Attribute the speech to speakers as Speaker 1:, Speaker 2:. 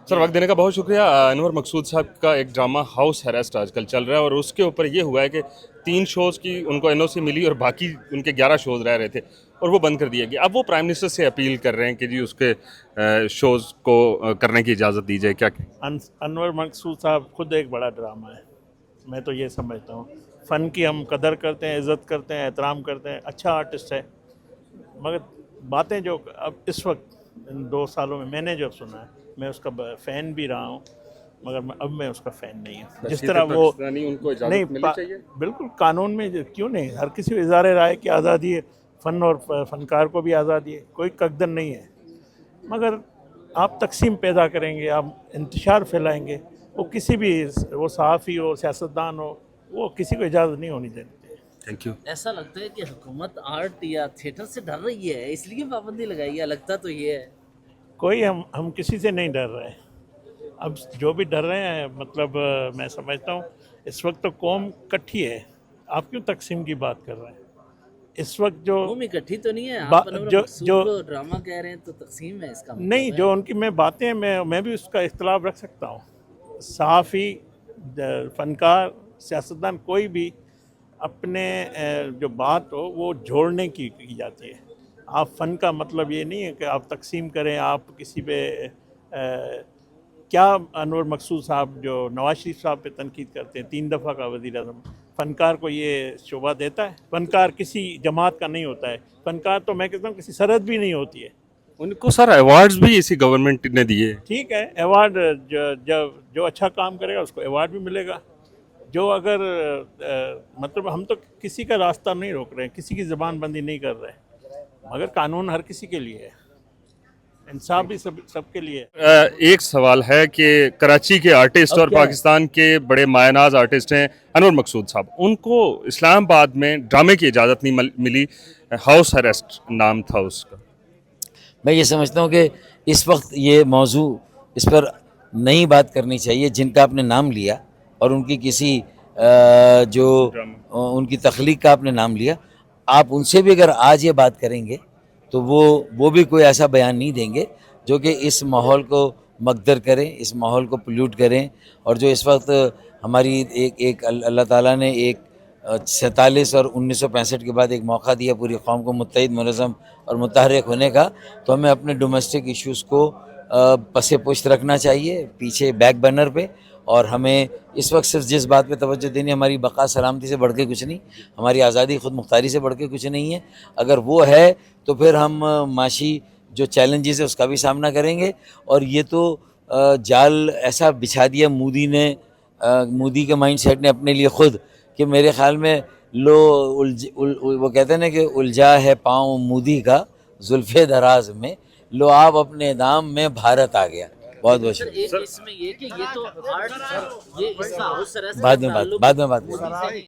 Speaker 1: سر وقت دینے کا بہت شکریہ. انور مقصود صاحب کا ایک ڈرامہ ہاؤس ہیرسٹ آج کل چل رہا ہے اور اس کے اوپر یہ ہوا ہے کہ 3 شوز کی ان کو NOC ملی اور باقی ان کے 11 شوز رہ رہے تھے اور وہ بند کر دیے گئے. اب وہ پرائم منسٹر سے اپیل کر رہے ہیں کہ جی اس کے شوز کو کرنے کی اجازت دی جائے. کیا
Speaker 2: انور مقصود صاحب خود ایک بڑا ڈرامہ ہے. میں تو یہ سمجھتا ہوں فن کی ہم قدر کرتے ہیں، عزت کرتے ہیں، احترام کرتے ہیں. اچھا آرٹسٹ ہے، مگر باتیں جو اب اس وقت ان 2 سالوں میں نے جو سنا ہے، میں اس کا فین بھی رہا ہوں، مگر اب میں اس کا فین نہیں ہوں. جس طرح وہ
Speaker 1: ان کو
Speaker 2: نہیں،
Speaker 1: اجازت ملنی چاہیے.
Speaker 2: بالکل قانون میں کیوں نہیں، ہر کسی کو اظہار رائے کی آزادی ہے، فن اور فنکار کو بھی آزادی ہے، کوئی قدر نہیں ہے. مگر آپ تقسیم پیدا کریں گے، آپ انتشار پھیلائیں گے، وہ کسی بھی، وہ صحافی ہو، سیاستدان ہو، وہ کسی کو اجازت نہیں ہونی چاہیے.
Speaker 1: Thank you.
Speaker 3: ایسا لگتا ہے کہ حکومت آرٹ یا تھیٹر سے ڈر رہی ہے، اس لیے پابندی لگائی ہے. لگتا تو یہ ہے
Speaker 2: کوئی ہم کسی سے نہیں ڈر رہے. اب جو بھی ڈر رہے ہیں، مطلب میں سمجھتا ہوں اس وقت تو قوم کٹھی ہے. آپ کیوں تقسیم کی بات کر رہے ہیں؟ اس وقت جو
Speaker 3: قوم اکٹھی تو نہیں ہے. آپ انور مقصود کو ڈرامہ کہہ رہے ہیں تو تقسیم ہے اس کا مطلب
Speaker 2: نہیں، جو ان کی میں باتیں میں بھی اس کا اختلاف رکھ سکتا ہوں. صحافی، فنکار، سیاستدان، کوئی بھی اپنے جو بات ہو وہ جوڑنے کی جاتی ہے. آپ فن کا مطلب یہ نہیں ہے کہ آپ تقسیم کریں. آپ کسی پہ کیا انور مقصود صاحب جو نواز شریف صاحب پہ تنقید کرتے ہیں، 3 دفعہ کا وزیر اعظم، فنکار کو یہ شعبہ دیتا ہے؟ فنکار کسی جماعت کا نہیں ہوتا ہے. فنکار تو میں کہتا ہوں کسی سرحد بھی نہیں ہوتی ہے.
Speaker 1: ان کو سر ایوارڈز بھی اسی گورنمنٹ نے دیے.
Speaker 2: ٹھیک ہے، ایوارڈ جو اچھا کام کرے گا اس کو ایوارڈ بھی ملے گا. جو اگر مطلب ہم تو کسی کا راستہ نہیں روک رہے ہیں، کسی کی زبان بندی نہیں کر رہے، مگر قانون ہر کسی کے لیے ہے، انصاف بھی سب کے لیے ہے.
Speaker 1: ایک سوال ہے کہ کراچی کے آرٹسٹ اور پاکستان کے بڑے مایہ ناز آرٹسٹ ہیں انور مقصود صاحب، ان کو اسلام آباد میں ڈرامے کی اجازت نہیں ملی. ہاؤس اریسٹ نام تھا اس کا.
Speaker 4: میں یہ سمجھتا ہوں کہ اس وقت یہ موضوع اس پر نئی بات کرنی چاہیے. جن کا آپ نے نام لیا اور ان کی کسی جو ان کی تخلیق کا آپ نے نام لیا، آپ ان سے بھی اگر آج یہ بات کریں گے تو وہ بھی کوئی ایسا بیان نہیں دیں گے جو کہ اس ماحول کو مقدر کریں، اس ماحول کو پلیوٹ کریں. اور جو اس وقت ہماری ایک اللہ تعالیٰ نے ایک 47 اور 1965 کے بعد ایک موقع دیا پوری قوم کو متحد، منظم اور متحرک ہونے کا، تو ہمیں اپنے ڈومیسٹک ایشوز کو پس پشت رکھنا چاہیے، پیچھے بیک برنر پہ. اور ہمیں اس وقت صرف جس بات پہ توجہ دینی، ہماری بقا سلامتی سے بڑھ کے کچھ نہیں، ہماری آزادی خود مختاری سے بڑھ کے کچھ نہیں ہے. اگر وہ ہے تو پھر ہم معاشی جو چیلنجز ہے اس کا بھی سامنا کریں گے. اور یہ تو جال ایسا بچھا دیا مودی کے مائنڈ سیٹ نے اپنے لیے خود، کہ میرے خیال میں وہ کہتے ہیں نا کہ الجھا ہے پاؤں مودی کا زلف دراز میں، لو آپ اپنے دام میں بھارت آ گیا. بہت بہت شکریہ.
Speaker 3: اس میں یہ کہ یہ تو آرٹ، یہ اس کا ہاؤس اریسٹ
Speaker 4: بعد میں بات کریں.